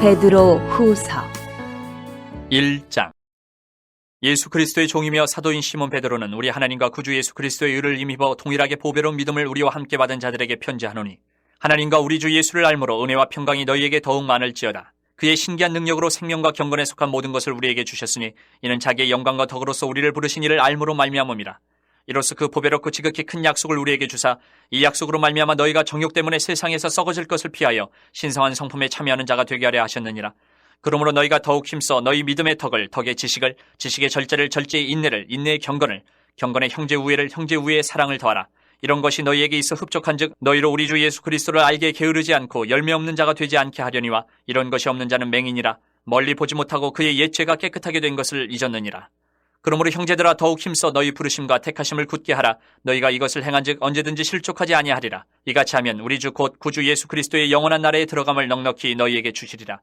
베드로 후서 1장. 예수 그리스도의 종이며 사도인 시몬 베드로는 우리 하나님과 구주 예수 그리스도의 의를 힘입어 동일하게 보배로운 믿음을 우리와 함께 받은 자들에게 편지하노니, 하나님과 우리 주 예수를 알므로 은혜와 평강이 너희에게 더욱 많을지어다. 그의 신기한 능력으로 생명과 경건에 속한 모든 것을 우리에게 주셨으니 이는 자기의 영광과 덕으로서 우리를 부르신 이를 알므로 말미암음이라. 이로써 그 보배롭고 지극히 큰 약속을 우리에게 주사 이 약속으로 말미암아 너희가 정욕 때문에 세상에서 썩어질 것을 피하여 신성한 성품에 참여하는 자가 되게 하려 하셨느니라. 그러므로 너희가 더욱 힘써 너희 믿음의 덕을, 덕의 지식을, 지식의 절제를, 절제의 인내를, 인내의 경건을, 경건의 형제 우애를, 형제 우애의 사랑을 더하라. 이런 것이 너희에게 있어 흡족한즉 너희로 우리 주 예수 그리스도를 알게 게으르지 않고 열매 없는 자가 되지 않게 하려니와, 이런 것이 없는 자는 맹인이라 멀리 보지 못하고 그의 옛 죄가 깨끗하게 된 것을 잊었느니라. 그러므로 형제들아, 더욱 힘써 너희 부르심과 택하심을 굳게 하라. 너희가 이것을 행한즉 언제든지 실족하지 아니하리라. 이같이 하면 우리 주 곧 구주 예수 그리스도의 영원한 나라에 들어감을 넉넉히 너희에게 주시리라.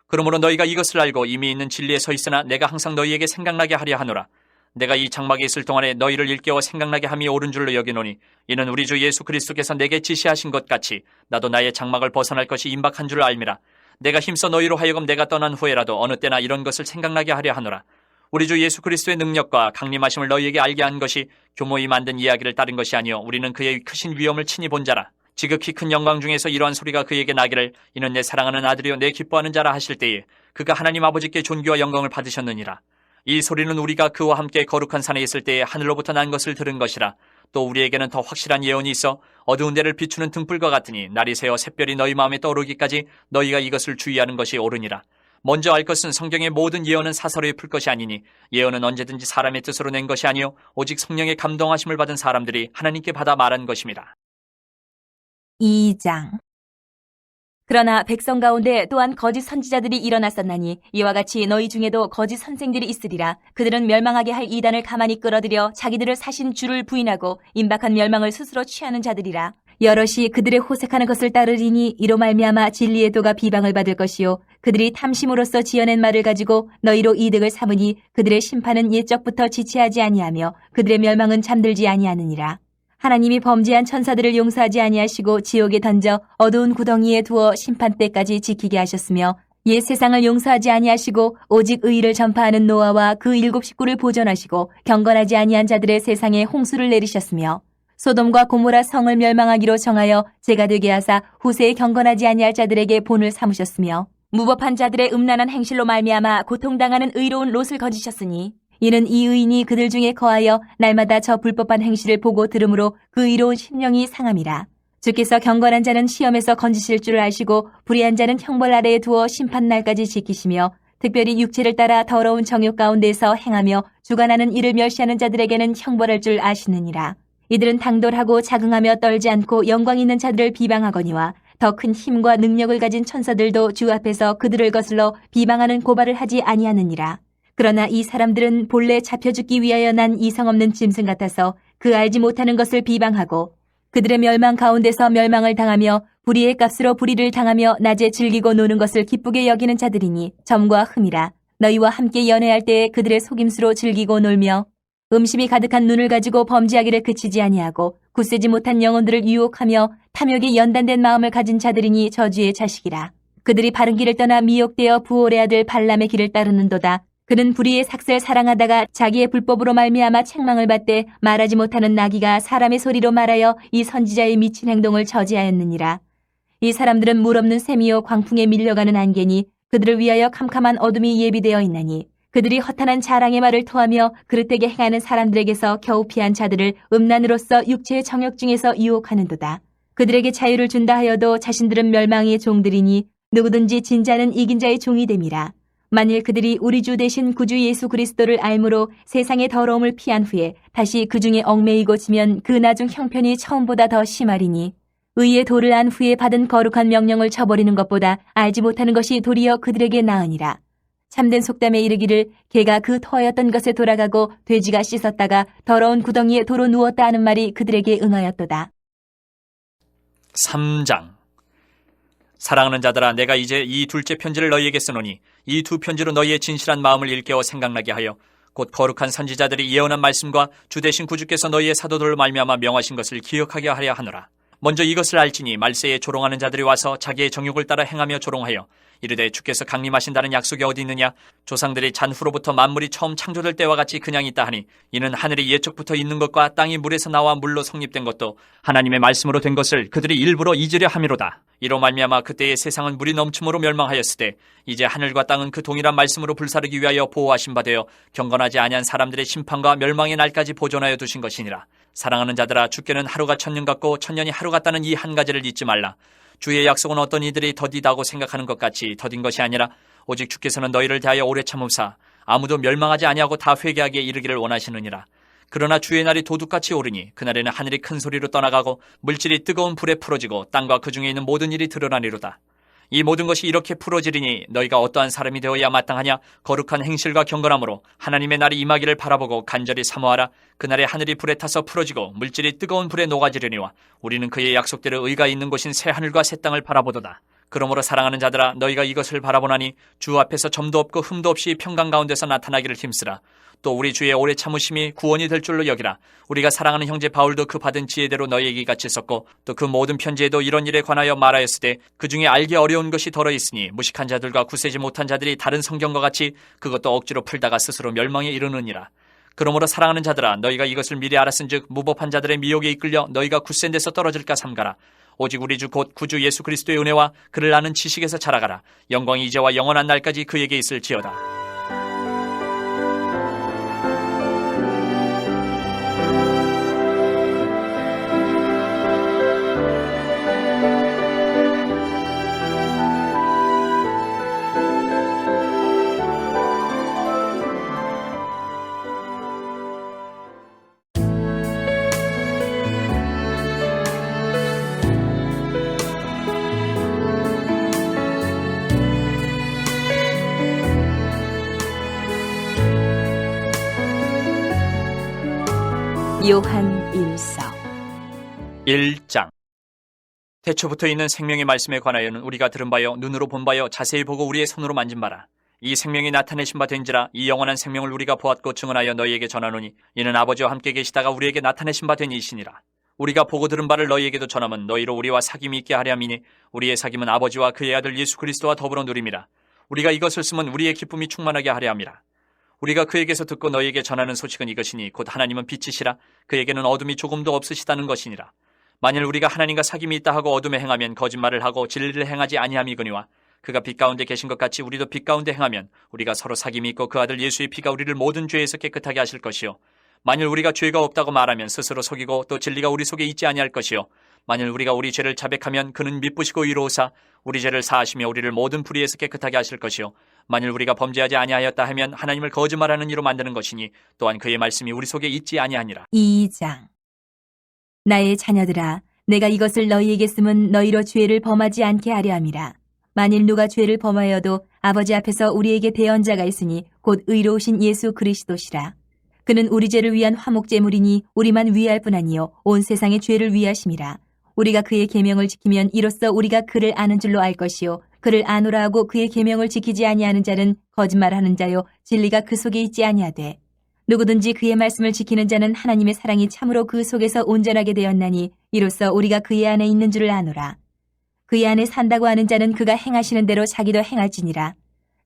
그러므로 너희가 이것을 알고 이미 있는 진리에 서 있으나 내가 항상 너희에게 생각나게 하려 하노라. 내가 이 장막에 있을 동안에 너희를 일깨워 생각나게 함이 옳은 줄로 여기노니, 이는 우리 주 예수 그리스도께서 내게 지시하신 것 같이 나도 나의 장막을 벗어날 것이 임박한 줄 알미라. 내가 힘써 너희로 하여금 내가 떠난 후에라도 어느 때나 이런 것을 생각나게 하려 하노라. 우리 주 예수 그리스도의 능력과 강림하심을 너희에게 알게 한 것이 교모이 만든 이야기를 따른 것이 아니요 우리는 그의 크신 위엄을 친히 본 자라. 지극히 큰 영광 중에서 이러한 소리가 그에게 나기를, 이는 내 사랑하는 아들이요 내 기뻐하는 자라 하실 때에 그가 하나님 아버지께 존귀와 영광을 받으셨느니라. 이 소리는 우리가 그와 함께 거룩한 산에 있을 때에 하늘로부터 난 것을 들은 것이라. 또 우리에게는 더 확실한 예언이 있어 어두운 데를 비추는 등불과 같으니 날이 새어 샛별이 너희 마음에 떠오르기까지 너희가 이것을 주의하는 것이 옳으니라. 먼저 알 것은 성경의 모든 예언은 사설에 풀 것이 아니니, 예언은 언제든지 사람의 뜻으로 낸 것이 아니요 오직 성령의 감동하심을 받은 사람들이 하나님께 받아 말한 것입니다. 2장. 그러나 백성 가운데 또한 거짓 선지자들이 일어났었나니 이와 같이 너희 중에도 거짓 선생들이 있으리라. 그들은 멸망하게 할 이단을 가만히 끌어들여 자기들을 사신 주를 부인하고 임박한 멸망을 스스로 취하는 자들이라. 여럿이 그들의 호색하는 것을 따르리니 이로 말미암아 진리의 도가 비방을 받을 것이요 그들이 탐심으로써 지어낸 말을 가지고 너희로 이득을 삼으니 그들의 심판은 옛적부터 지체하지 아니하며 그들의 멸망은 잠들지 아니하느니라. 하나님이 범죄한 천사들을 용서하지 아니하시고 지옥에 던져 어두운 구덩이에 두어 심판 때까지 지키게 하셨으며, 옛 세상을 용서하지 아니하시고 오직 의를 전파하는 노아와 그 7 식구를 보존하시고 경건하지 아니한 자들의 세상에 홍수를 내리셨으며, 소돔과 고모라 성을 멸망하기로 정하여 죄가 되게 하사 후세에 경건하지 아니할 자들에게 본을 삼으셨으며, 무법한 자들의 음란한 행실로 말미암아 고통당하는 의로운 롯을 거두셨으니, 이는 이 의인이 그들 중에 거하여 날마다 저 불법한 행실을 보고 들으므로 그 의로운 심령이 상함이라. 주께서 경건한 자는 시험에서 건지실 줄을 아시고 불의한 자는 형벌 아래에 두어 심판날까지 지키시며, 특별히 육체를 따라 더러운 정욕 가운데서 행하며 주관하는 이를 멸시하는 자들에게는 형벌할 줄 아시느니라. 이들은 당돌하고 자긍하며 떨지 않고 영광 있는 자들을 비방하거니와 더 큰 힘과 능력을 가진 천사들도 주 앞에서 그들을 거슬러 비방하는 고발을 하지 아니하느니라. 그러나 이 사람들은 본래 잡혀 죽기 위하여 난 이성 없는 짐승 같아서 그 알지 못하는 것을 비방하고 그들의 멸망 가운데서 멸망을 당하며 불의의 값으로 불의를 당하며 낮에 즐기고 노는 것을 기쁘게 여기는 자들이니 점과 흠이라. 너희와 함께 연애할 때에 그들의 속임수로 즐기고 놀며 음심이 가득한 눈을 가지고 범죄하기를 그치지 아니하고 굳세지 못한 영혼들을 유혹하며 탐욕에 연단된 마음을 가진 자들이니 저주의 자식이라. 그들이 바른 길을 떠나 미혹되어 부올의 아들 발람의 길을 따르는도다. 그는 불의의 삭슬 사랑하다가 자기의 불법으로 말미암아 책망을 받되 말하지 못하는 나귀가 사람의 소리로 말하여 이 선지자의 미친 행동을 저지하였느니라. 이 사람들은 물 없는 샘이요 광풍에 밀려가는 안개니 그들을 위하여 캄캄한 어둠이 예비되어 있나니, 그들이 허탄한 자랑의 말을 토하며 그릇되게 행하는 사람들에게서 겨우 피한 자들을 음란으로서 육체의 정욕 중에서 유혹하는도다. 그들에게 자유를 준다 하여도 자신들은 멸망의 종들이니 누구든지 진자는 이긴 자의 종이 됨이라. 만일 그들이 우리 주 대신 구주 예수 그리스도를 알므로 세상의 더러움을 피한 후에 다시 그 중에 얽매이고 지면 그 나중 형편이 처음보다 더 심하리니, 의의 도를 안 후에 받은 거룩한 명령을 저버리는 것보다 알지 못하는 것이 도리어 그들에게 나으니라. 참된 속담에 이르기를 개가 그 터였던 것에 돌아가고 돼지가 씻었다가 더러운 구덩이에 도로 누웠다 하는 말이 그들에게 응하였도다. 3장. 사랑하는 자들아, 내가 이제 이 둘째 편지를 너희에게 쓰노니 이 두 편지로 너희의 진실한 마음을 일깨워 생각나게 하여 곧 거룩한 선지자들이 예언한 말씀과 주 대신 구주께서 너희의 사도들로 말미암아 명하신 것을 기억하게 하려 하노라. 먼저 이것을 알지니 말세에 조롱하는 자들이 와서 자기의 정욕을 따라 행하며 조롱하여 이르되 주께서 강림하신다는 약속이 어디 있느냐? 조상들이 잔후로부터 만물이 처음 창조될 때와 같이 그냥 있다 하니 이는 하늘이 예적부터 있는 것과 땅이 물에서 나와 물로 성립된 것도 하나님의 말씀으로 된 것을 그들이 일부러 잊으려 함이로다. 이로 말미암아 그때의 세상은 물이 넘침으로 멸망하였으되 이제 하늘과 땅은 그 동일한 말씀으로 불사르기 위하여 보호하신 바 되어 경건하지 아니한 사람들의 심판과 멸망의 날까지 보존하여 두신 것이니라. 사랑하는 자들아, 주께는 하루가 천년 같고 천년이 하루 같다는 이 한 가지를 잊지 말라. 주의 약속은 어떤 이들이 더디다고 생각하는 것 같이 더딘 것이 아니라 오직 주께서는 너희를 대하여 오래 참으사 아무도 멸망하지 아니하고 다 회개하게 이르기를 원하시느니라. 그러나 주의 날이 도둑같이 오르니 그날에는 하늘이 큰 소리로 떠나가고 물질이 뜨거운 불에 풀어지고 땅과 그 중에 있는 모든 일이 드러나리로다. 이 모든 것이 이렇게 풀어지리니 너희가 어떠한 사람이 되어야 마땅하냐? 거룩한 행실과 경건함으로 하나님의 날이 임하기를 바라보고 간절히 사모하라. 그날에 하늘이 불에 타서 풀어지고 물질이 뜨거운 불에 녹아지려니와 우리는 그의 약속대로 의가 있는 곳인 새 하늘과 새 땅을 바라보도다. 그러므로 사랑하는 자들아, 너희가 이것을 바라보나니 주 앞에서 점도 없고 흠도 없이 평강 가운데서 나타나기를 힘쓰라. 또 우리 주의 오래 참으심이 구원이 될 줄로 여기라. 우리가 사랑하는 형제 바울도 그 받은 지혜대로 너희에게 같이 썼고 또 그 모든 편지에도 이런 일에 관하여 말하였으되 그 중에 알기 어려운 것이 덜어 있으니 무식한 자들과 굳세지 못한 자들이 다른 성경과 같이 그것도 억지로 풀다가 스스로 멸망에 이르느니라. 그러므로 사랑하는 자들아, 너희가 이것을 미리 알았은즉 무법한 자들의 미혹에 이끌려 너희가 굳센 데서 떨어질까 삼가라. 오직 우리 주 곧 구주 예수 그리스도의 은혜와 그를 아는 지식에서 자라가라. 영광이 이제와 영원한 날까지 그에게 있을지어다. 요한 1서 1장. 태초부터 있는 생명의 말씀에 관하여는 우리가 들은 바요 눈으로 본 바요 자세히 보고 우리의 손으로 만진 바라. 이 생명이 나타내신 바 된지라. 이 영원한 생명을 우리가 보았고 증언하여 너희에게 전하노니 이는 아버지와 함께 계시다가 우리에게 나타내신 바 된 이시니라. 우리가 보고 들은 바를 너희에게도 전함은 너희로 우리와 사귐이 있게 하려 함이니 우리의 사귐은 아버지와 그의 아들 예수 그리스도와 더불어 누림이라. 우리가 이것을 쓰면 우리의 기쁨이 충만하게 하려 함이라. 우리가 그에게서 듣고 너희에게 전하는 소식은 이것이니 곧 하나님은 빛이시라. 그에게는 어둠이 조금도 없으시다는 것이니라. 만일 우리가 하나님과 사귐이 있다 하고 어둠에 행하면 거짓말을 하고 진리를 행하지 아니함이거니와 그가 빛 가운데 계신 것 같이 우리도 빛 가운데 행하면 우리가 서로 사귐이 있고 그 아들 예수의 피가 우리를 모든 죄에서 깨끗하게 하실 것이요. 만일 우리가 죄가 없다고 말하면 스스로 속이고 또 진리가 우리 속에 있지 아니할 것이요. 만일 우리가 우리 죄를 자백하면 그는 미쁘시고 의로우사 우리 죄를 사하시며 우리를 모든 불의에서 깨끗하게 하실 것이요. 만일 우리가 범죄하지 아니하였다 하면 하나님을 거짓말하는 이로 만드는 것이니 또한 그의 말씀이 우리 속에 있지 아니하니라. 2장. 나의 자녀들아, 내가 이것을 너희에게 쓰면 너희로 죄를 범하지 않게 하려 함이라. 만일 누가 죄를 범하여도 아버지 앞에서 우리에게 대언자가 있으니 곧 의로우신 예수 그리스도시라. 그는 우리 죄를 위한 화목제물이니 우리만 위할 뿐 아니요 온 세상의 죄를 위하심이라. 우리가 그의 계명을 지키면 이로써 우리가 그를 아는 줄로 알 것이요 그를 아노라 하고 그의 계명을 지키지 아니하는 자는 거짓말하는 자요 진리가 그 속에 있지 아니하되 누구든지 그의 말씀을 지키는 자는 하나님의 사랑이 참으로 그 속에서 온전하게 되었나니 이로써 우리가 그의 안에 있는 줄을 아노라. 그의 안에 산다고 하는 자는 그가 행하시는 대로 자기도 행할지니라.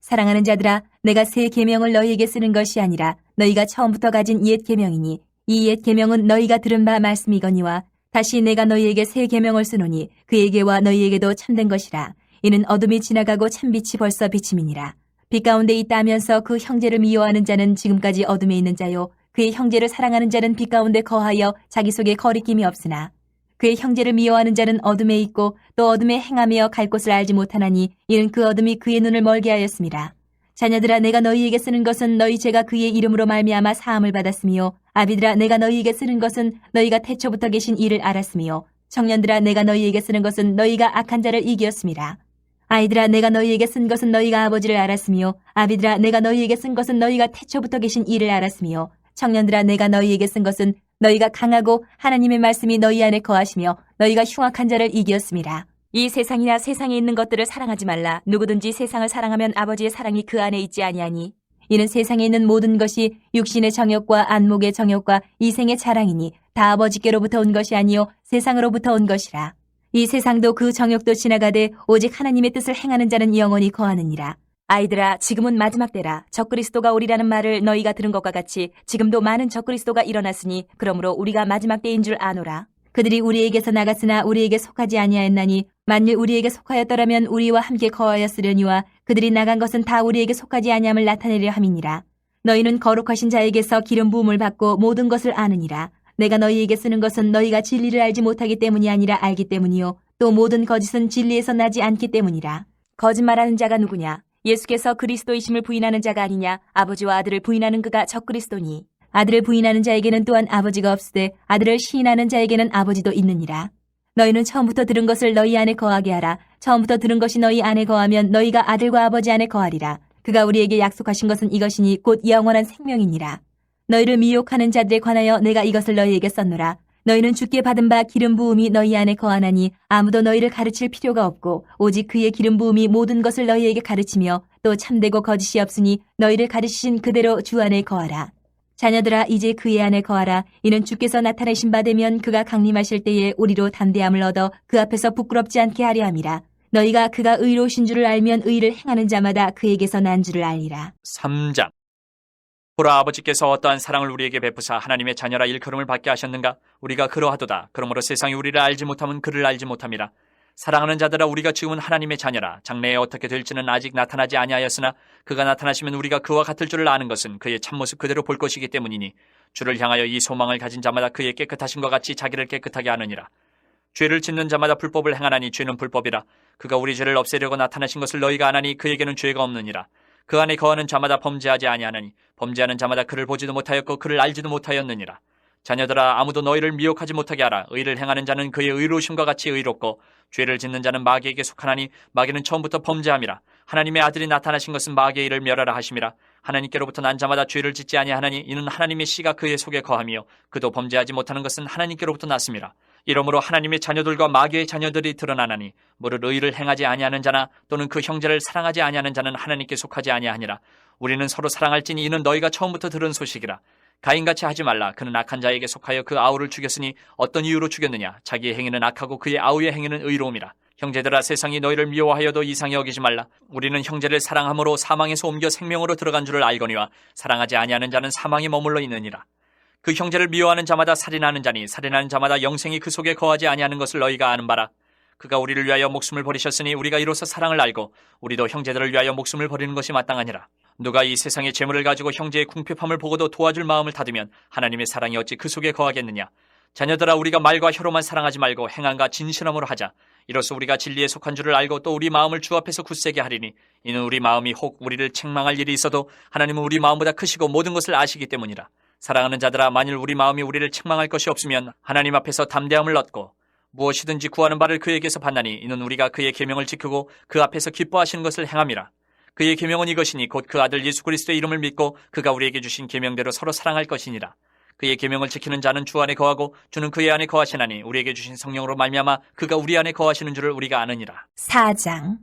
사랑하는 자들아, 내가 새 계명을 너희에게 쓰는 것이 아니라 너희가 처음부터 가진 옛 계명이니 이 옛 계명은 너희가 들은 바 말씀이거니와 다시 내가 너희에게 새 계명을 쓰노니 그에게와 너희에게도 참된 것이라. 이는 어둠이 지나가고 참빛이 벌써 비침이니라. 빛 가운데 있다 하면서 그 형제를 미워하는 자는 지금까지 어둠에 있는 자요 그의 형제를 사랑하는 자는 빛 가운데 거하여 자기 속에 거리낌이 없으나 그의 형제를 미워하는 자는 어둠에 있고 또 어둠에 행하며 갈 곳을 알지 못하나니 이는 그 어둠이 그의 눈을 멀게 하였습니다. 자녀들아, 내가 너희에게 쓰는 것은 너희 죄가 그의 이름으로 말미암아 사함을 받았으며 아비들아, 내가 너희에게 쓰는 것은 너희가 태초부터 계신 이를 알았으며 청년들아, 내가 너희에게 쓰는 것은 너희가 악한 자를 이기었습니다. 아이들아, 내가 너희에게 쓴 것은 너희가 아버지를 알았으며 아비들아, 내가 너희에게 쓴 것은 너희가 태초부터 계신 이를 알았으며 청년들아, 내가 너희에게 쓴 것은 너희가 강하고 하나님의 말씀이 너희 안에 거하시며 너희가 흉악한 자를 이기었습니다. 이 세상이나 세상에 있는 것들을 사랑하지 말라. 누구든지 세상을 사랑하면 아버지의 사랑이 그 안에 있지 아니하니 이는 세상에 있는 모든 것이 육신의 정욕과 안목의 정욕과 이생의 자랑이니 다 아버지께로부터 온 것이 아니요 세상으로부터 온 것이라. 이 세상도 그 정욕도 지나가되 오직 하나님의 뜻을 행하는 자는 영원히 거하느니라. 아이들아, 지금은 마지막 때라. 적그리스도가 오리라는 말을 너희가 들은 것과 같이 지금도 많은 적그리스도가 일어났으니 그러므로 우리가 마지막 때인 줄 아노라. 그들이 우리에게서 나갔으나 우리에게 속하지 아니하였나니 만일 우리에게 속하였더라면 우리와 함께 거하였으려니와 그들이 나간 것은 다 우리에게 속하지 아니함을 나타내려 함이니라. 너희는 거룩하신 자에게서 기름 부음을 받고 모든 것을 아느니라. 내가 너희에게 쓰는 것은 너희가 진리를 알지 못하기 때문이 아니라 알기 때문이요 또 모든 거짓은 진리에서 나지 않기 때문이라. 거짓말하는 자가 누구냐? 예수께서 그리스도이심을 부인하는 자가 아니냐? 아버지와 아들을 부인하는 그가 적그리스도니. 아들을 부인하는 자에게는 또한 아버지가 없으되 아들을 시인하는 자에게는 아버지도 있느니라. 너희는 처음부터 들은 것을 너희 안에 거하게 하라. 처음부터 들은 것이 너희 안에 거하면 너희가 아들과 아버지 안에 거하리라. 그가 우리에게 약속하신 것은 이것이니 곧 영원한 생명이니라. 너희를 미혹하는 자들에 관하여 내가 이것을 너희에게 썼노라. 너희는 주께 받은 바 기름 부음이 너희 안에 거하나니 아무도 너희를 가르칠 필요가 없고 오직 그의 기름 부음이 모든 것을 너희에게 가르치며 또 참되고 거짓이 없으니 너희를 가르치신 그대로 주 안에 거하라. 자녀들아, 이제 그의 안에 거하라. 이는 주께서 나타내신 바 되면 그가 강림하실 때에 우리로 담대함을 얻어 그 앞에서 부끄럽지 않게 하려 함이라. 너희가 그가 의로우신 줄을 알면 의를 행하는 자마다 그에게서 난 줄을 알리라. 3장. 보라, 아버지께서 어떠한 사랑을 우리에게 베푸사 하나님의 자녀라 일컬음을 받게 하셨는가? 우리가 그러하도다. 그러므로 세상이 우리를 알지 못하면 그를 알지 못함이라. 사랑하는 자들아, 우리가 지금은 하나님의 자녀라. 장래에 어떻게 될지는 아직 나타나지 아니하였으나 그가 나타나시면 우리가 그와 같을 줄을 아는 것은 그의 참모습 그대로 볼 것이기 때문이니 주를 향하여 이 소망을 가진 자마다 그의 깨끗하심과 같이 자기를 깨끗하게 하느니라. 죄를 짓는 자마다 불법을 행하나니 죄는 불법이라. 그가 우리 죄를 없애려고 나타나신 것을 너희가 아나니 그에게는 죄가 없느니라. 그 안에 거하는 자마다 범죄하지 아니하나니 범죄하는 자마다 그를 보지도 못하였고 그를 알지도 못하였느니라. 자녀들아, 아무도 너희를 미혹하지 못하게 하라. 의를 행하는 자는 그의 의로우심과 같이 의롭고 죄를 짓는 자는 마귀에게 속하나니 마귀는 처음부터 범죄함이라. 하나님의 아들이 나타나신 것은 마귀의 일을 멸하라 하심이라. 하나님께로부터 난 자마다 죄를 짓지 아니하나니 이는 하나님의 씨가 그의 속에 거하며 그도 범죄하지 못하는 것은 하나님께로부터 났음이라. 이러므로 하나님의 자녀들과 마귀의 자녀들이 드러나나니 무릇 의를 행하지 아니하는 자나 또는 그 형제를 사랑하지 아니하는 자는 하나님께 속하지 아니하니라. 우리는 서로 사랑할지니 이는 너희가 처음부터 들은 소식이라. 가인같이 하지 말라. 그는 악한 자에게 속하여 그 아우를 죽였으니 어떤 이유로 죽였느냐? 자기의 행위는 악하고 그의 아우의 행위는 의로움이라. 형제들아, 세상이 너희를 미워하여도 이상히 여기지 말라. 우리는 형제를 사랑함으로 사망에서 옮겨 생명으로 들어간 줄을 알거니와 사랑하지 아니하는 자는 사망에 머물러 있느니라. 그 형제를 미워하는 자마다 살인하는 자니 살인하는 자마다 영생이 그 속에 거하지 아니하는 것을 너희가 아는 바라. 그가 우리를 위하여 목숨을 버리셨으니 우리가 이로써 사랑을 알고 우리도 형제들을 위하여 목숨을 버리는 것이 마땅하니라. 누가 이 세상의 재물을 가지고 형제의 궁핍함을 보고도 도와줄 마음을 닫으면 하나님의 사랑이 어찌 그 속에 거하겠느냐. 자녀들아, 우리가 말과 혀로만 사랑하지 말고 행함과 진실함으로 하자. 이로써 우리가 진리에 속한 줄을 알고 또 우리 마음을 주 앞에서 굳세게 하리니 이는 우리 마음이 혹 우리를 책망할 일이 있어도 하나님은 우리 마음보다 크시고 모든 것을 아시기 때문이라. 사랑하는 자들아, 만일 우리 마음이 우리를 책망할 것이 없으면 하나님 앞에서 담대함을 얻고 무엇이든지 구하는 바를 그에게서 받나니 이는 우리가 그의 계명을 지키고 그 앞에서 기뻐하시는 것을 행함이라. 그의 계명은 이것이니 곧 그 아들 예수 그리스도의 이름을 믿고 그가 우리에게 주신 계명대로 서로 사랑할 것이니라. 그의 계명을 지키는 자는 주 안에 거하고 주는 그의 안에 거하시나니 우리에게 주신 성령으로 말미암아 그가 우리 안에 거하시는 줄을 우리가 아느니라. 4장.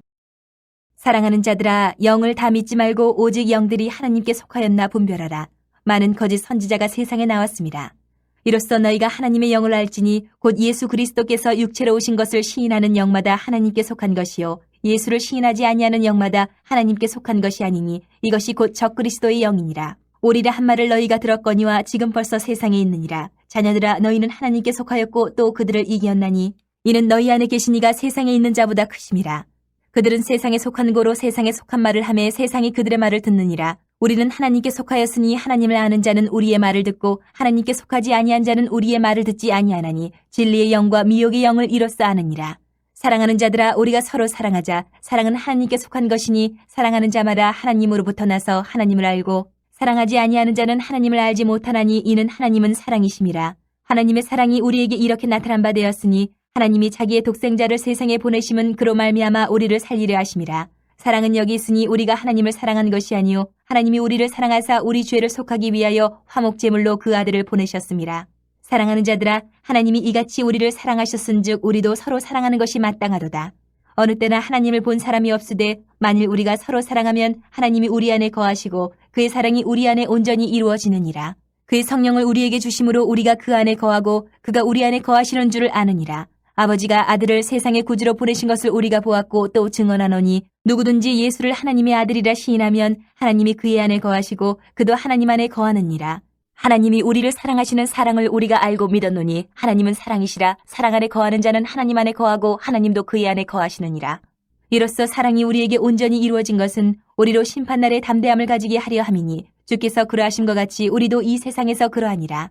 사랑하는 자들아, 영을 다 믿지 말고 오직 영들이 하나님께 속하였나 분별하라. 많은 거짓 선지자가 세상에 나왔습니다. 이로써 너희가 하나님의 영을 알지니 곧 예수 그리스도께서 육체로 오신 것을 시인하는 영마다 하나님께 속한 것이요 예수를 시인하지 아니하는 영마다 하나님께 속한 것이 아니니 이것이 곧 적그리스도의 영이니라. 오리라 한 말을 너희가 들었거니와 지금 벌써 세상에 있느니라. 자녀들아, 너희는 하나님께 속하였고 또 그들을 이겼나니 이는 너희 안에 계신 이가 세상에 있는 자보다 크심이라. 그들은 세상에 속한 고로 세상에 속한 말을 하매 세상이 그들의 말을 듣느니라. 우리는 하나님께 속하였으니 하나님을 아는 자는 우리의 말을 듣고 하나님께 속하지 아니한 자는 우리의 말을 듣지 아니하나니 진리의 영과 미혹의 영을 이로써 아느니라. 사랑하는 자들아, 우리가 서로 사랑하자. 사랑은 하나님께 속한 것이니 사랑하는 자마다 하나님으로부터 나서 하나님을 알고 사랑하지 아니하는 자는 하나님을 알지 못하나니 이는 하나님은 사랑이심이라. 하나님의 사랑이 우리에게 이렇게 나타난 바 되었으니 하나님이 자기의 독생자를 세상에 보내심은 그로 말미암아 우리를 살리려 하심이라. 사랑은 여기 있으니 우리가 하나님을 사랑한 것이 아니요 하나님이 우리를 사랑하사 우리 죄를 속하기 위하여 화목제물로 그 아들을 보내셨습니다. 사랑하는 자들아, 하나님이 이같이 우리를 사랑하셨은즉 우리도 서로 사랑하는 것이 마땅하도다. 어느 때나 하나님을 본 사람이 없으되 만일 우리가 서로 사랑하면 하나님이 우리 안에 거하시고 그의 사랑이 우리 안에 온전히 이루어지느니라. 그의 성령을 우리에게 주심으로 우리가 그 안에 거하고 그가 우리 안에 거하시는 줄을 아느니라. 아버지가 아들을 세상의 구주로 보내신 것을 우리가 보았고 또 증언하노니 누구든지 예수를 하나님의 아들이라 시인하면 하나님이 그의 안에 거하시고 그도 하나님 안에 거하느니라. 하나님이 우리를 사랑하시는 사랑을 우리가 알고 믿었노니 하나님은 사랑이시라. 사랑 안에 거하는 자는 하나님 안에 거하고 하나님도 그의 안에 거하시느니라. 이로써 사랑이 우리에게 온전히 이루어진 것은 우리로 심판날에 담대함을 가지게 하려 함이니 주께서 그러하신 것 같이 우리도 이 세상에서 그러하니라.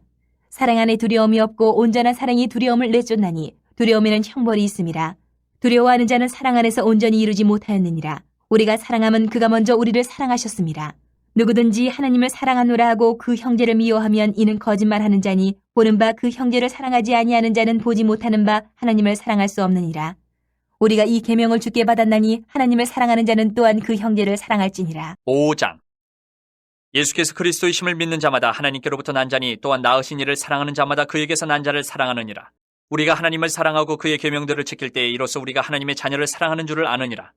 사랑 안에 두려움이 없고 온전한 사랑이 두려움을 내쫓나니 두려움에는 형벌이 있음이라. 두려워하는 자는 사랑 안에서 온전히 이루지 못하였느니라. 우리가 사랑함은 그가 먼저 우리를 사랑하셨음이라. 누구든지 하나님을 사랑하노라 하고 그 형제를 미워하면 이는 거짓말하는 자니 보는 바 그 형제를 사랑하지 아니하는 자는 보지 못하는 바 하나님을 사랑할 수 없느니라. 우리가 이 계명을 주께 받았나니 하나님을 사랑하는 자는 또한 그 형제를 사랑할지니라. 5장. 예수께서 그리스도이심을 믿는 자마다 하나님께로부터 난 자니 또한 낳으신 이를 사랑하는 자마다 그에게서 난 자를 사랑하느니라. 우리가 하나님을 사랑하고 그의 계명들을 지킬 때에 이로써 우리가 하나님의 자녀를 사랑하는 줄을 아느니라.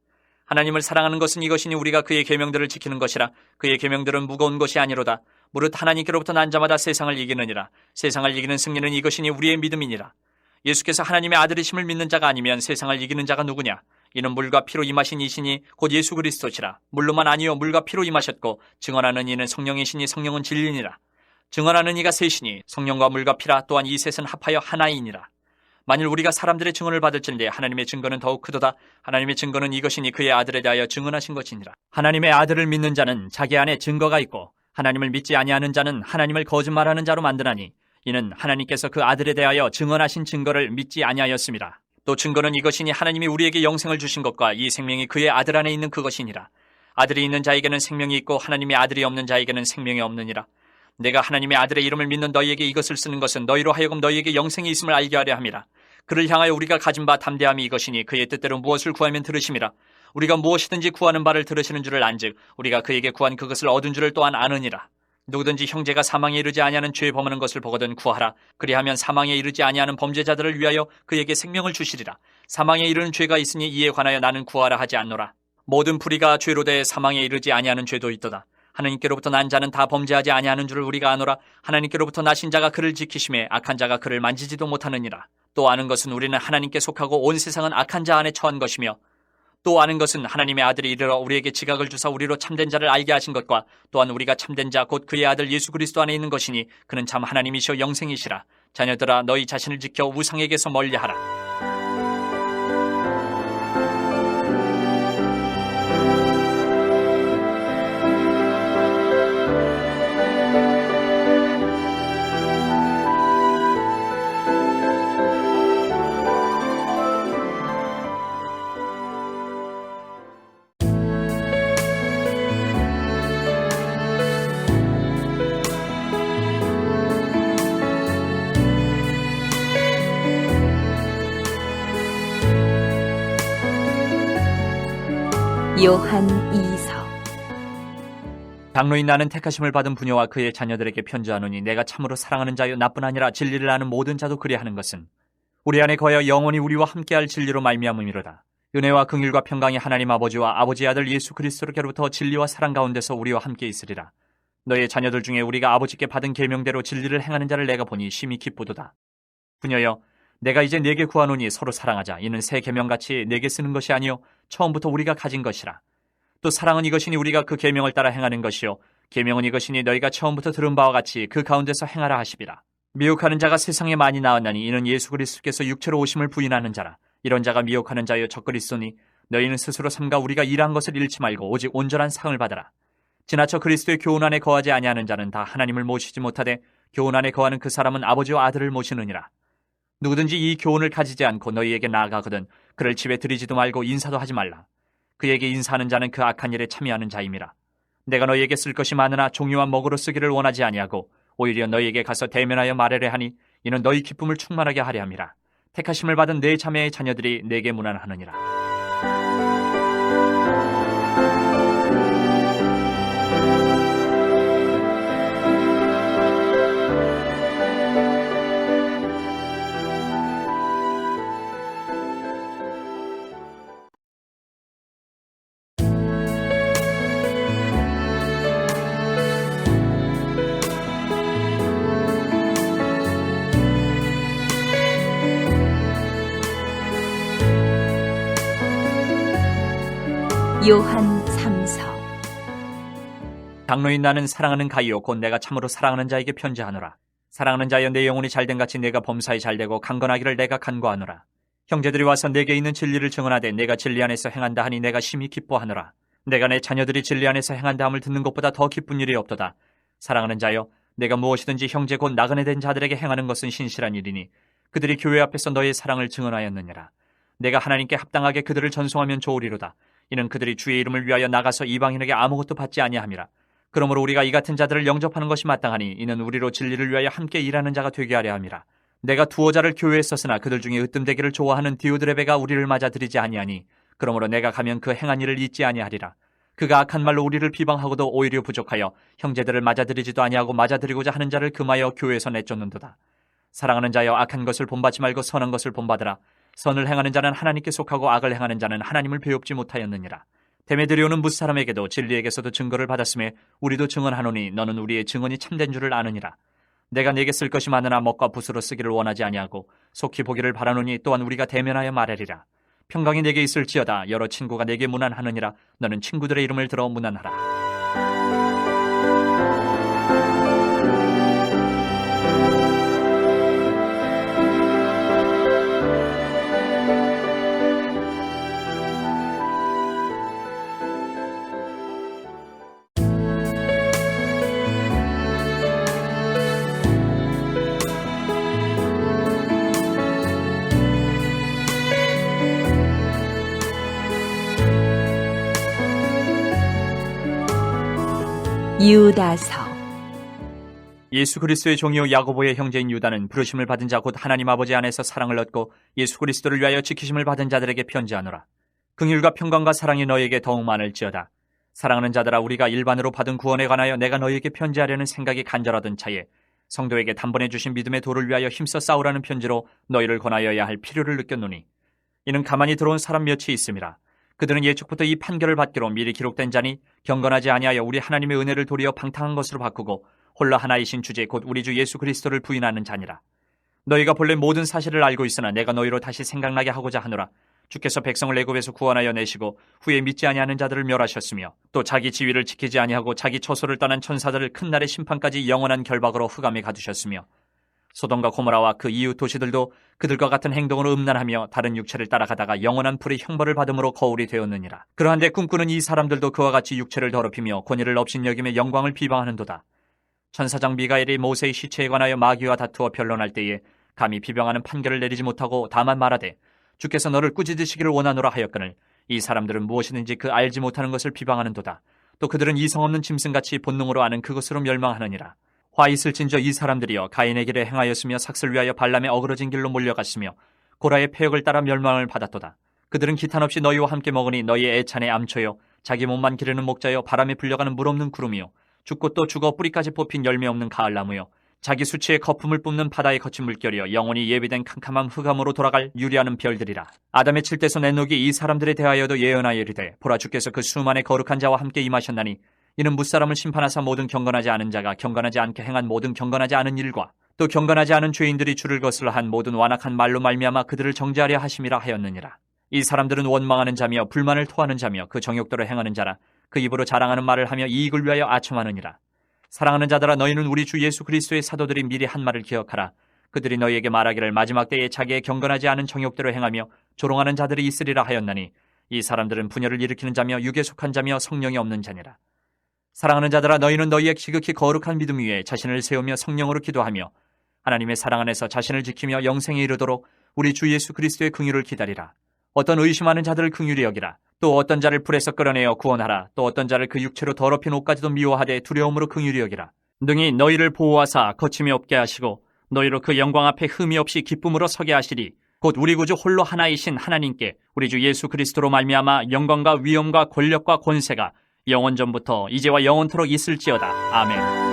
하나님을 사랑하는 것은 이것이니 우리가 그의 계명들을 지키는 것이라. 그의 계명들은 무거운 것이 아니로다. 무릇 하나님께로부터 난 자마다 세상을 이기느니라. 세상을 이기는 승리는 이것이니 우리의 믿음이니라. 예수께서 하나님의 아들이심을 믿는 자가 아니면 세상을 이기는 자가 누구냐? 이는 물과 피로 임하신 이시니 곧 예수 그리스도시라. 물로만 아니요 물과 피로 임하셨고 증언하는 이는 성령이시니 성령은 진리니라. 증언하는 이가 셋이니 성령과 물과 피라. 또한 이 셋은 합하여 하나이니라. 만일 우리가 사람들의 증언을 받을진대 하나님의 증거는 더욱 크도다. 하나님의 증거는 이것이니 그의 아들에 대하여 증언하신 것이니라. 하나님의 아들을 믿는 자는 자기 안에 증거가 있고 하나님을 믿지 아니하는 자는 하나님을 거짓말하는 자로 만드나니 이는 하나님께서 그 아들에 대하여 증언하신 증거를 믿지 아니하였습니다. 또 증거는 이것이니 하나님이 우리에게 영생을 주신 것과 이 생명이 그의 아들 안에 있는 그것이니라. 아들이 있는 자에게는 생명이 있고 하나님의 아들이 없는 자에게는 생명이 없느니라. 내가 하나님의 아들의 이름을 믿는 너희에게 이것을 쓰는 것은 너희로 하여금 너희에게 영생이 있음을 알게 하려 함이라. 그를 향하여 우리가 가진 바 담대함이 이것이니 그의 뜻대로 무엇을 구하면 들으심이라. 우리가 무엇이든지 구하는 바를 들으시는 줄을 안즉 우리가 그에게 구한 그것을 얻은 줄을 또한 아느니라. 누구든지 형제가 사망에 이르지 아니하는 죄 범하는 것을 보거든 구하라. 그리하면 사망에 이르지 아니하는 범죄자들을 위하여 그에게 생명을 주시리라. 사망에 이르는 죄가 있으니 이에 관하여 나는 구하라 하지 않노라. 모든 불의가 죄로 돼 사망에 이르지 아니하는 죄도 있도다. 하나님께로부터 난 자는 다 범죄하지 아니하는 줄을 우리가 아노라. 하나님께로부터 나신 자가 그를 지키심에 악한 자가 그를 만지지도 못하느니라. 또 아는 것은 우리는 하나님께 속하고 온 세상은 악한 자 안에 처한 것이며 또 아는 것은 하나님의 아들이 이르러 우리에게 지각을 주사 우리로 참된 자를 알게 하신 것과 또한 우리가 참된 자 곧 그의 아들 예수 그리스도 안에 있는 것이니 그는 참 하나님이시오 영생이시라. 자녀들아 너희 자신을 지켜 우상에게서 멀리하라. 요한 2서. 장로인 나는 택하심을 받은 부녀와 그의 자녀들에게 편지하노니 내가 참으로 사랑하는 자여 나뿐 아니라 진리를 아는 모든 자도 그리 하는 것은 우리 안에 거하여 영원히 우리와 함께할 진리로 말미암음이로다. 은혜와 긍휼과 평강이 하나님 아버지와 아버지의 아들 예수 그리스도께로부터 진리와 사랑 가운데서 우리와 함께 있으리라. 너의 자녀들 중에 우리가 아버지께 받은 계명대로 진리를 행하는 자를 내가 보니 심히 기쁘도다. 부녀여 내가 이제 네게 구하노니 서로 사랑하자. 이는 새 계명같이 네게 쓰는 것이 아니요 처음부터 우리가 가진 것이라. 또 사랑은 이것이니 우리가 그 계명을 따라 행하는 것이요 계명은 이것이니 너희가 처음부터 들은 바와 같이 그 가운데서 행하라 하시비라. 미혹하는 자가 세상에 많이 나왔나니 이는 예수 그리스도께서 육체로 오심을 부인하는 자라. 이런 자가 미혹하는 자여 적그리스도니 너희는 스스로 삼가 우리가 일한 것을 잃지 말고 오직 온전한 상을 받아라. 지나쳐 그리스도의 교훈 안에 거하지 아니하는 자는 다 하나님을 모시지 못하되 교훈 안에 거하는 그 사람은 아버지와 아들을 모시느니라. 누구든지 이 교훈을 가지지 않고 너희에게 나아가거든 그를 집에 들이지도 말고 인사도 하지 말라. 그에게 인사하는 자는 그 악한 일에 참여하는 자임이라. 내가 너희에게 쓸 것이 많으나 종이와 먹으로 쓰기를 원하지 아니하고 오히려 너희에게 가서 대면하여 말하려 하니 이는 너희 기쁨을 충만하게 하려 함이라. 택하심을 받은 내 자매의 자녀들이 내게 문안하느니라. 요한 3서. 장로인 나는 사랑하는 가이오 곧 내가 참으로 사랑하는 자에게 편지하노라. 사랑하는 자여 내 영혼이 잘된 같이 내가 범사에 잘되고 강건하기를 내가 간구하노라. 형제들이 와서 내게 있는 진리를 증언하되 내가 진리 안에서 행한다 하니 내가 심히 기뻐하노라. 내가 내 자녀들이 진리 안에서 행한다 함을 듣는 것보다 더 기쁜 일이 없도다. 사랑하는 자여 내가 무엇이든지 형제 곧 나그네 된 자들에게 행하는 것은 신실한 일이니 그들이 교회 앞에서 너의 사랑을 증언하였느니라. 내가 하나님께 합당하게 그들을 전송하면 좋으리로다. 이는 그들이 주의 이름을 위하여 나가서 이방인에게 아무것도 받지 아니함이라. 그러므로 우리가 이 같은 자들을 영접하는 것이 마땅하니 이는 우리로 진리를 위하여 함께 일하는 자가 되게 하려 함이라. 내가 두어 자를 교회에 썼으나 그들 중에 으뜸되기를 좋아하는 디오드레베가 우리를 맞아들이지 아니하니 그러므로 내가 가면 그 행한 일을 잊지 아니하리라. 그가 악한 말로 우리를 비방하고도 오히려 부족하여 형제들을 맞아들이지도 아니하고 맞아들이고자 하는 자를 금하여 교회에서 내쫓는도다. 사랑하는 자여 악한 것을 본받지 말고 선한 것을 본받으라. 선을 행하는 자는 하나님께 속하고 악을 행하는 자는 하나님을 배웁지 못하였느니라. 데메드리오는 무사람에게도 진리에게서도 증거를 받았음에 우리도 증언하노니 너는 우리의 증언이 참된 줄을 아느니라. 내가 네게 쓸 것이 많으나 먹과 붓으로 쓰기를 원하지 아니하고 속히 보기를 바라노니 또한 우리가 대면하여 말하리라. 평강이 내게 있을지어다. 여러 친구가 내게 문안하느니라. 너는 친구들의 이름을 들어 문안하라. 유다서. 예수 그리스도의 종이요 야고보의 형제인 유다는 부르심을 받은 자 곧 하나님 아버지 안에서 사랑을 얻고 예수 그리스도를 위하여 지키심을 받은 자들에게 편지하노라. 긍휼과 평강과 사랑이 너희에게 더욱 많을지어다. 사랑하는 자들아 우리가 일반으로 받은 구원에 관하여 내가 너희에게 편지하려는 생각이 간절하던 차에 성도에게 단번에 주신 믿음의 도를 위하여 힘써 싸우라는 편지로 너희를 권하여야 할 필요를 느꼈노니 이는 가만히 들어온 사람 몇이 있음이라. 그들은 예측부터 이 판결을 받기로 미리 기록된 자니 경건하지 아니하여 우리 하나님의 은혜를 도리어 방탕한 것으로 바꾸고 홀로 하나이신 주제 곧 우리 주 예수 그리스도를 부인하는 자니라. 너희가 본래 모든 사실을 알고 있으나 내가 너희로 다시 생각나게 하고자 하노라. 주께서 백성을 애굽에서 구원하여 내시고 후에 믿지 아니하는 자들을 멸하셨으며 또 자기 지위를 지키지 아니하고 자기 처소를 떠난 천사들을 큰 날의 심판까지 영원한 결박으로 흑암에 가두셨으며 소돔과 고모라와 그 이웃 도시들도 그들과 같은 행동으로 음란하며 다른 육체를 따라가다가 영원한 불의 형벌을 받음으로 거울이 되었느니라. 그러한데 꿈꾸는 이 사람들도 그와 같이 육체를 더럽히며 권위를 업신여김에 영광을 비방하는도다. 천사장 미가엘이 모세의 시체에 관하여 마귀와 다투어 변론할 때에 감히 비방하는 판결을 내리지 못하고 다만 말하되 주께서 너를 꾸짖으시기를 원하노라 하였거늘 이 사람들은 무엇이든지 그 알지 못하는 것을 비방하는도다. 또 그들은 이성 없는 짐승같이 본능으로 아는 그것으로 멸망하느니라. 화 있을진저 이 사람들이여 가인의 길에 행하였으며 삭슬 위하여 발람의 어그러진 길로 몰려갔으며 고라의 패역을 따라 멸망을 받았도다. 그들은 기탄 없이 너희와 함께 먹으니 너희의 애찬의 암초요 자기 몸만 기르는 목자요 바람에 불려가는 물 없는 구름이요 죽고 또 죽어 뿌리까지 뽑힌 열매 없는 가을나무요 자기 수치의 거품을 뿜는 바다의 거친 물결이여 영원히 예비된 캄캄한 흑암으로 돌아갈 유리하는 별들이라. 아담의 칠대손 에녹이 이 사람들에 대하여도 예언하여 이르되 보라 주께서 그 수만의 거룩한 자와 함께 임하셨나니 이는 무사람을 심판하사 모든 경건하지 않은 자가 경건하지 않게 행한 모든 경건하지 않은 일과 또 경건하지 않은 죄인들이 주를 거슬러 한 모든 완악한 말로 말미암아 그들을 정죄하려 하심이라 하였느니라. 이 사람들은 원망하는 자며 불만을 토하는 자며 그 정욕대로 행하는 자라. 그 입으로 자랑하는 말을 하며 이익을 위하여 아첨하느니라. 사랑하는 자들아 너희는 우리 주 예수 그리스도의 사도들이 미리 한 말을 기억하라. 그들이 너희에게 말하기를 마지막 때에 자기의 경건하지 않은 정욕대로 행하며 조롱하는 자들이 있으리라 하였나니 이 사람들은 분열을 일으키는 자며 육에 속한 자며 성령이 없는 자니라. 사랑하는 자들아 너희는 너희의 지극히 거룩한 믿음 위에 자신을 세우며 성령으로 기도하며 하나님의 사랑 안에서 자신을 지키며 영생에 이르도록 우리 주 예수 그리스도의 긍휼을 기다리라. 어떤 의심하는 자들을 긍휼히 여기라. 또 어떤 자를 불에서 끌어내어 구원하라. 또 어떤 자를 그 육체로 더럽힌 옷까지도 미워하되 두려움으로 긍휼히 여기라. 능히 너희를 보호하사 거침이 없게 하시고 너희로 그 영광 앞에 흠이 없이 기쁨으로 서게 하시리. 곧 우리 구주 홀로 하나이신 하나님께 우리 주 예수 그리스도로 말미암아 영광과 위엄과 권력과 권세가 영원전부터 이제와 영원토록 있을지어다. 아멘.